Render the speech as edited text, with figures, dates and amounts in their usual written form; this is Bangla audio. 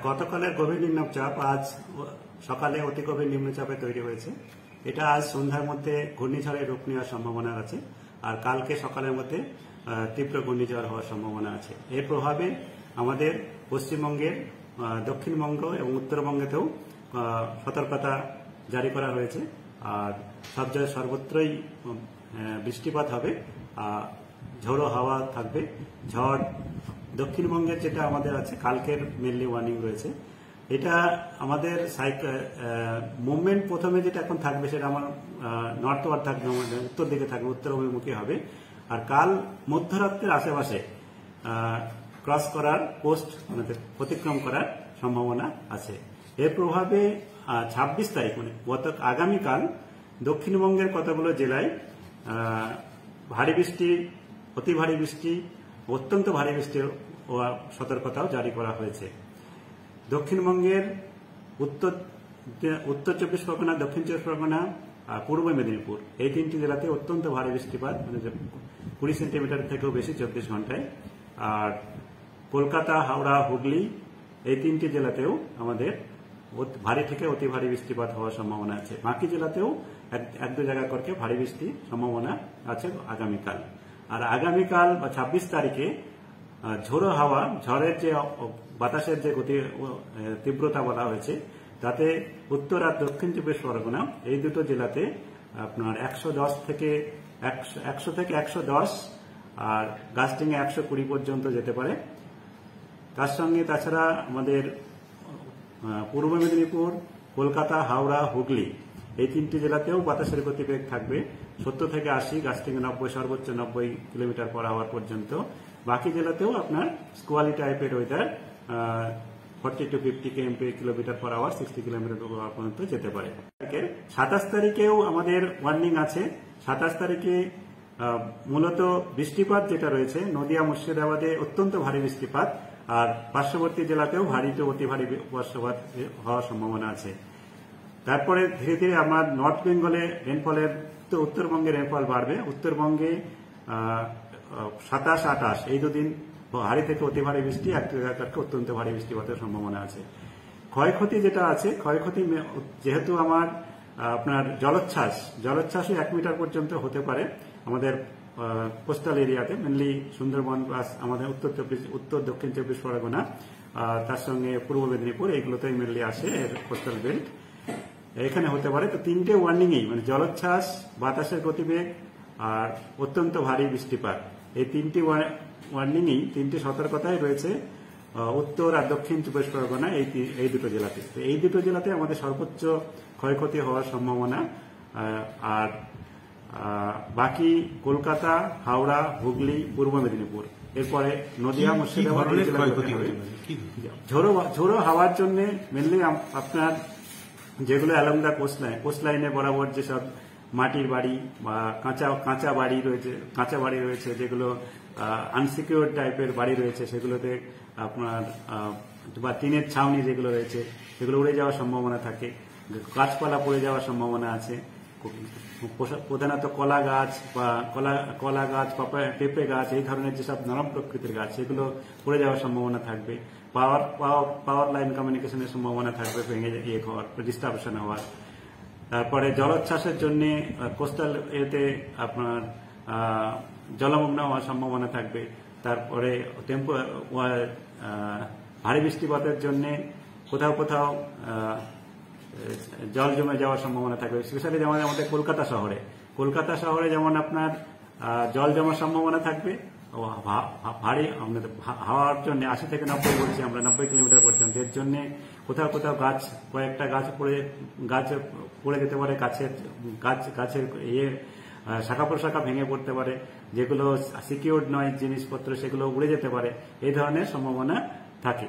গতকালের গভীর নিম্নচাপ আজ সকালে অতি গভীর নিম্নচাপে তৈরি হয়েছে। এটা আজ সন্ধ্যার মধ্যে ঘূর্ণিঝড়ের রূপ নেওয়ার সম্ভাবনা আছে, আর কালকে সকালের মধ্যে তীব্র ঘূর্ণিঝড় হওয়ার সম্ভাবনা আছে। এর প্রভাবে আমাদের পশ্চিমবঙ্গের দক্ষিণবঙ্গ এবং উত্তরবঙ্গেতেও সতর্কতা জারি করা হয়েছে। আর সব জায়গায় সর্বত্রই বৃষ্টিপাত হবে, ঝোড়ো হাওয়া থাকবে। ঝড় দক্ষিণবঙ্গের যেটা আমাদের আছে, কালকের মেনলি ওয়ার্নিং রয়েছে। এটা আমাদের মুভমেন্ট প্রথমে যেটা এখন থাকবে সেটা আমার নর্থওয়ার্ড থাকবে, উত্তর দিকে থাকবে, উত্তর অভিমুখী হবে। আর কাল মধ্যরাত্রের আশেপাশে ক্রস করার মানে অতিক্রম করার সম্ভাবনা আছে। এর প্রভাবে 26 তারিখ মানে আগামীকাল দক্ষিণবঙ্গের কতগুলো জেলায় ভারী বৃষ্টি, অতি ভারী বৃষ্টি, অত্যন্ত ভারী বৃষ্টির সতর্কতাও জারি করা হয়েছে। দক্ষিণবঙ্গের উত্তর 24 পরগনা, দক্ষিণ 24 পরগনা, পূর্ব মেদিনীপুর, এই তিনটি জেলাতে অত্যন্ত ভারী বৃষ্টিপাত, মানে 20 সেন্টিমিটার থেকেও বেশি 24 ঘন্টায়। আর কলকাতা, হাওড়া, হুগলি, এই তিনটি জেলাতেও আমাদের ভারী থেকে অতি ভারী বৃষ্টিপাত হওয়ার সম্ভাবনা আছে। বাকি জেলাতেও এক দু জায়গা করে ভারী বৃষ্টির সম্ভাবনা আছে আগামীকাল। আর আগামীকাল বা 26 তারিখে ঝোড়ো হাওয়া, ঝড়ের যে বাতাসের যে গতি তীব্রতা বলা হয়েছে, তাতে উত্তর আর দক্ষিণ 24 পরগনা এই দুটো জেলাতে আপনার 110 থেকে 110 আর গাস্টিংয়ে 120 পর্যন্ত যেতে পারে। তার সঙ্গে তাছাড়া আমাদের পূর্ব মেদিনীপুর, কলকাতা, হাওড়া, হুগলি, এই তিনটি জেলাতেও বাতাসের গতিবেগ থাকবে 70 থেকে 80, গাস্টিংয়ে 90, সর্বোচ্চ 90 কিলোমিটার পার আওয়ার পর্যন্ত। বাকি জেলাতেও আপনার স্কোয়ালি টাইপের weather 40 to 50 kilometre per hour, 60 kilometre per hour পর্যন্ত যেতে পারে। 27 তারিখেও আমাদের ওয়ার্নিং আছে। 27 তারিখে মূলত বৃষ্টিপাত যেটা রয়েছে, নদিয়া, মুর্শিদাবাদে অত্যন্ত ভারী বৃষ্টিপাত, আর পার্শ্ববর্তী জেলাতেও ভারী তো অতি ভারী বর্ষপাত হওয়ার সম্ভাবনা আছে। তারপরে ধীরে ধীরে আমার নর্থ বেঙ্গলে রেনফলের, তো উত্তরবঙ্গে রেনফল বাড়বে। উত্তরবঙ্গে 27, 28 এই দুদিন ভারী থেকে অতি ভারী বৃষ্টি, একটি জায়গাকে অত্যন্ত ভারী বৃষ্টিপাতের সম্ভাবনা আছে। ক্ষয়ক্ষতি যেটা আছে, ক্ষয়ক্ষতি যেহেতু আমার আপনার জলোচ্ছ্বাসও 1 মিটার পর্যন্ত হতে পারে আমাদের কোস্টাল এরিয়াতে, মেনলি সুন্দরবন প্লাস আমাদের উত্তর দক্ষিণ 24 পরগনা, তার সঙ্গে পূর্ব মেদিনীপুর, এইগুলোতেই মেনলি আসে এর কোস্টাল বেল্ট, এখানে হতে পারে। তো তিনটে ওয়ার্নিংই, মানে জলোচ্ছ্বাস, বাতাসের গতিবেগ আর অত্যন্ত ভারী বৃষ্টিপাত, এই তিনটি ওয়ার্নিংই, তিনটি সতর্কতাই রয়েছে উত্তর আর দক্ষিণ 24 পরগনা, এই দুটো জেলাতে। তো এই দুটো জেলাতে আমাদের সর্বোচ্চ ক্ষয়ক্ষতি হওয়ার সম্ভাবনা। আর বাকি কলকাতা, হাওড়া, হুগলি, পূর্ব মেদিনীপুর, এরপরে নদিয়া, মুর্শিদাবাদ, ঝোড়ো হাওয়ার জন্য মেনলি আপনার যেগুলো অ্যালং দা কোস্ট লাইনে বরাবর যেসব মাটির বাড়ি বা কাঁচা বাড়ি রয়েছে, যেগুলো আনসিকিউর টাইপের বাড়ি রয়েছে, সেগুলোতে আপনার বা টিনের ছাউনি যেগুলো রয়েছে, সেগুলো উড়ে যাওয়ার সম্ভাবনা থাকে। গাছপালা পড়ে যাওয়ার সম্ভাবনা আছে। প্রধানত কলা গাছ, পেঁপে গাছ, এই ধরনের যেসব নরম প্রকৃতির গাছ, সেগুলো পড়ে যাওয়ার সম্ভাবনা থাকবে। পাওয়ার লাইন কমিউনিকেশনের সম্ভাবনা থাকবে ভেঙে হওয়ার, ডিস্টারবেশন হওয়ার। তারপরে জলোচ্ছ্বাসের জন্য কোস্টাল এতে আপনার জলমগ্ন হওয়ার সম্ভাবনা থাকবে। তারপরে ভারী বৃষ্টিপাতের জন্য কোথাও জল জমে যাওয়ার সম্ভাবনা থাকবে। স্পেশালি যেমন আমাদের কলকাতা শহরে যেমন আপনার জল জমার সম্ভাবনা থাকবে। ভারী হাওয়ার জন্য 80 থেকে 90 বলছি আমরা, 90 কিলোমিটার পর্যন্ত। এর জন্য কোথাও কয়েকটা গাছ পড়ে যেতে পারে, গাছের শাখা প্রশাখা ভেঙে পড়তে পারে, যেগুলো সিকিউরড নয় জিনিসপত্র, সেগুলো উড়ে যেতে পারে, এই ধরনের সম্ভাবনা থাকে।